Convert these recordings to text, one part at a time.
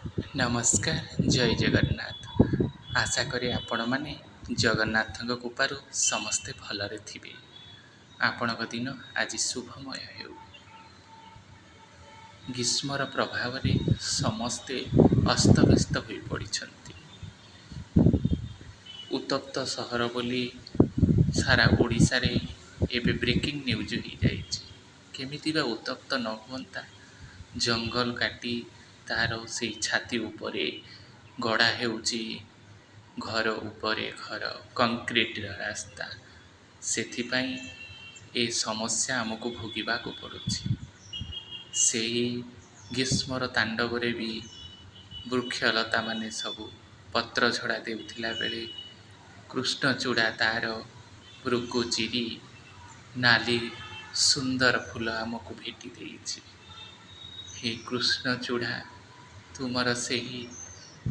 ନମସ୍କାର, ଜୟ ଜଗନ୍ନାଥ। ଆଶା କରେ ଆପଣମାନେ ଜଗନ୍ନାଥଙ୍କ କୃପାରୁ ସମସ୍ତେ ଭଲରେ ଥିବେ। ଆପଣଙ୍କ ଦିନ ଆଜି ଶୁଭମୟ ହେଉ। ଗ୍ରୀଷ୍ମର ପ୍ରଭାବରେ ସମସ୍ତେ ଅସ୍ତବ୍ୟସ୍ତ ହୋଇପଡ଼ିଛନ୍ତି। ଉତ୍ତପ୍ତ ସହର ବୋଲି ସାରା ଓଡ଼ିଶାରେ ଏବେ ବ୍ରେକିଂ ନ୍ୟୁଜ୍ ହୋଇଯାଇଛି। କେମିତି ବା ଉତ୍ତପ୍ତ ନ ହୁଅନ୍ତା? ଜଙ୍ଗଲ କାଟି ତାର ସେଇ ଛାତି ଉପରେ ଗଢ଼ା ହେଉଛି ଘର ଉପରେ ଘର, କଂକ୍ରିଟର ରାସ୍ତା। ସେଥିପାଇଁ ଏ ସମସ୍ୟା ଆମକୁ ଭୋଗିବାକୁ ପଡ଼ୁଛି। ସେହି ଗ୍ରୀଷ୍ମର ତାଣ୍ଡବରେ ବି ବୃକ୍ଷଲତାମାନେ ସବୁ ପତ୍ରଝଡ଼ା ଦେଉଥିଲା ବେଳେ କୃଷ୍ଣଚୂଡ଼ା ତାର ପୁରକୁ ଚିରି ନାଲି ସୁନ୍ଦର ଫୁଲ ଆମକୁ ଭେଟି ଦେଇଛି। ହେ କୃଷ୍ଣଚୂଡ଼ା, ତୁମର ସେହି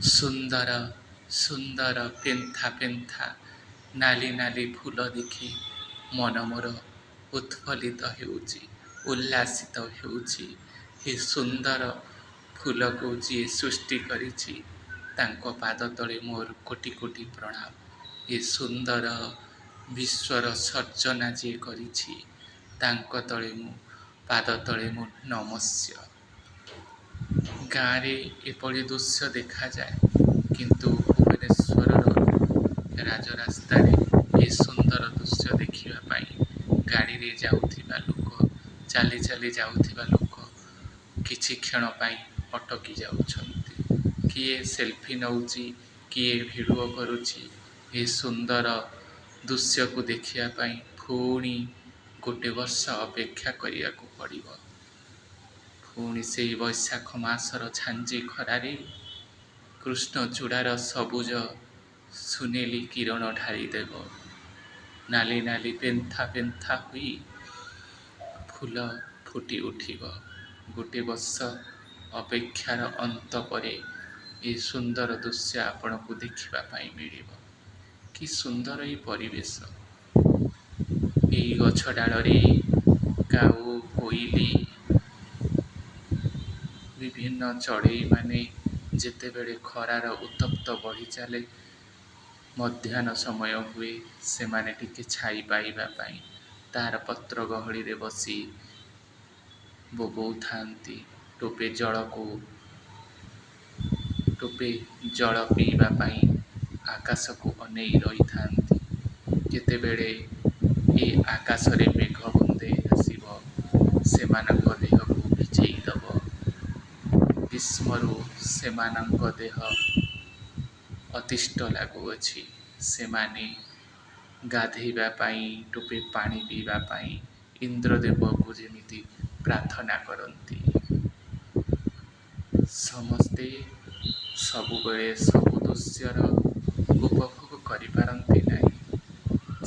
ସୁନ୍ଦର ସୁନ୍ଦର ପେନ୍ଥା ପେନ୍ଥା ନାଲି ନାଲି ଫୁଲ ଦେଖି ମନ ମୋର ଉତ୍ଫୁଲ୍ଲିତ ହେଉଛି, ଉଲ୍ଲାସିତ ହେଉଛି। ଏ ସୁନ୍ଦର ଫୁଲକୁ ଯିଏ ସୃଷ୍ଟି କରିଛି ତାଙ୍କ ପାଦ ତଳେ ମୋର କୋଟି କୋଟି ପ୍ରଣାମ। ଏ ସୁନ୍ଦର ବିଶ୍ୱର ସର୍ଜନା ଯିଏ କରିଛି ତାଙ୍କ ପାଦ ତଳେ ମୁଁ ନମସ୍ୟ। ଗାଁରେ ଏପରି ଦୃଶ୍ୟ ଦେଖାଯାଏ, କିନ୍ତୁ ଭୁବନେଶ୍ୱରର ରାଜରାସ୍ତାରେ ଏ ସୁନ୍ଦର ଦୃଶ୍ୟ ଦେଖିବା ପାଇଁ ଗାଡ଼ିରେ ଯାଉଥିବା ଲୋକ, ଚାଲି ଚାଲି ଯାଉଥିବା ଲୋକ କିଛି କ୍ଷଣ ପାଇଁ ଅଟକି ଯାଉଛନ୍ତି। କିଏ ସେଲ୍ଫି ନେଉଛି, କିଏ ଭିଡ଼ିଓ କରୁଛି। ଏ ସୁନ୍ଦର ଦୃଶ୍ୟକୁ ଦେଖିବା ପାଇଁ ପୁଣି ଗୋଟେ ବର୍ଷ ଅପେକ୍ଷା କରିବାକୁ ପଡ଼ିବ। ପୁଣି ସେଇ ବୈଶାଖ ମାସର ଝାଞ୍ଜି ଖରାରେ କୃଷ୍ଣଚୂଡ଼ାର ସବୁଜ ସୁନେଲି କିରଣ ଢାଳିଦେବ। ନାଲି ନାଲି ପେନ୍ଥା ପେନ୍ଥା ହୋଇ ଫୁଲ ଫୁଟି ଉଠିବ। ଗୋଟେ ବର୍ଷ ଅପେକ୍ଷାର ଅନ୍ତ ପରେ ଏ ସୁନ୍ଦର ଦୃଶ୍ୟ ଆପଣଙ୍କୁ ଦେଖିବା ପାଇଁ ମିଳିବ। କି ସୁନ୍ଦର ଏଇ ପରିବେଶ! ଏଇ ଗଛ ଡାଳରେ କାଉ, କୋଇଲି, ବିଭିନ୍ନ ଚଢ଼େଇମାନେ ଯେତେବେଳେ ଖରାର ଉତ୍ତପ୍ତ ବଢ଼ି ଚାଲେ, ମଧ୍ୟାହ୍ନ ସମୟ ହୁଏ, ସେମାନେ ଟିକେ ଛାଇ ପାଇବା ପାଇଁ ତାର ପତ୍ର ଗହଳିରେ ବସି ବୋବଉଥାନ୍ତି। ଟୋପେ ଜଳ ପିଇବା ପାଇଁ ଆକାଶକୁ ଅନେଇ ରହିଥାନ୍ତି। କେତେବେଳେ ଏ ଆକାଶରେ ମେଘ ବୁନ୍ଦେ ଆସିବ, ସେମାନଙ୍କ ଦେହକୁ ଭିଜେଇ ଦେବ। ଗ୍ରୀଷ୍ମରୁ ସେମାନଙ୍କ ଦେହ ଅତିଷ୍ଠ ଲାଗୁଅଛି। ସେମାନେ ଗାଧୋଇବା ପାଇଁ, ଟୋପେ ପାଣି ପିଇବା ପାଇଁ ଇନ୍ଦ୍ରଦେବକୁ ଯେମିତି ପ୍ରାର୍ଥନା କରନ୍ତି। ସମସ୍ତେ ସବୁବେଳେ ସବୁ ଦୃଶ୍ୟର ଉପଭୋଗ କରିପାରନ୍ତି ନାହିଁ।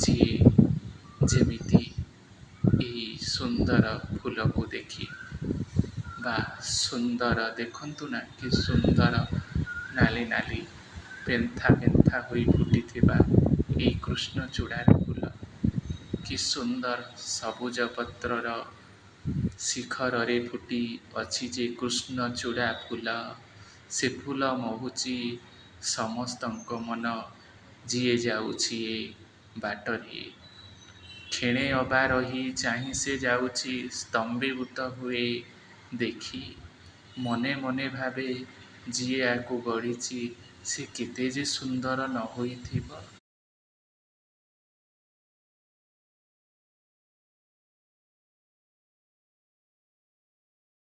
ଯିଏ ଯେମିତି ଏହି ସୁନ୍ଦର ଫୁଲକୁ ଦେଖି ବା ସୁନ୍ଦର, ଦେଖନ୍ତୁ ନା କି ସୁନ୍ଦର ନାଲି ନାଲି ପେନ୍ଥା ପେନ୍ଥା ହୋଇ ଫୁଟିଥିବା ଏଇ କୃଷ୍ଣଚୂଡ଼ାର ଫୁଲ। କି ସୁନ୍ଦର ସବୁଜ ପତ୍ରର ଶିଖରରେ ଫୁଟି ଅଛି ଯେ କୃଷ୍ଣଚୂଡ଼ା ଫୁଲ। ସେ ଫୁଲ ମହୁଛି ସମସ୍ତଙ୍କ ମନ। ଯିଏ ଯାଉଛି ଏ ବାଟରେ କ୍ଷଣେ ଅବା ରହି ଚାହିଁ ସେ ଯାଉଛି, ସ୍ତମ୍ଭୀଭୂତ ହୁଏ ଦେଖି। ମନେ ମନେ ଭାବେ ଯିଏ ୟାକୁ ଗଢ଼ିଛି ସେ କେତେ ଯେ ସୁନ୍ଦର ନ ହୋଇଥିବ।